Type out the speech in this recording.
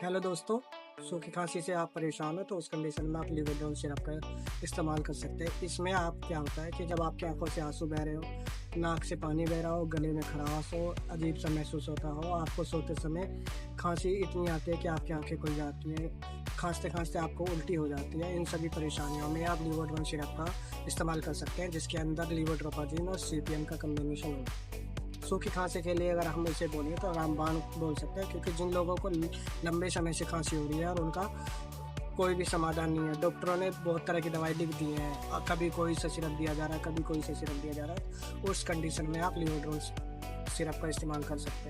Hello दोस्तों, सूखी खांसी से आप परेशान हो तो उस कंडीशन में आप लिवेडोल सिरप का इस्तेमाल कर सकते हैं। इसमें आप क्या होता है कि जब आपकी आंखों से आंसू बह रहे हो, नाक से पानी बह रहा हो, गले में खराश हो, अजीब सा महसूस होता हो, आपको सोते समय खांसी इतनी आती है कि आपकी आंखें खुल जाती हैं, खांसते-खांसते आपको उल्टी हो जाती है। इन सभी परेशानियों में आप लिवेडोल सिरप का इस्तेमाल कर सकते हैं, जिसके अंदर लेवोट्रोपाज़िन और सीपीएम का कॉम्बिनेशन होता है। सूखी खांसी के लिए अगर हम इसे बोलें तो रामबाण बोल सकते हैं, क्योंकि जिन लोगों को लंबे समय से खांसी हो रही है और उनका कोई भी समाधान नहीं है, डॉक्टरों ने बहुत तरह की दवाई लिख दी है, कभी कोई सा सिरप दिया जा रहा है, कभी कोई सा सिरप दिया जा रहा है, उस कंडीशन में आप लिवेडोल सिरप का इस्तेमाल कर सकते हैं।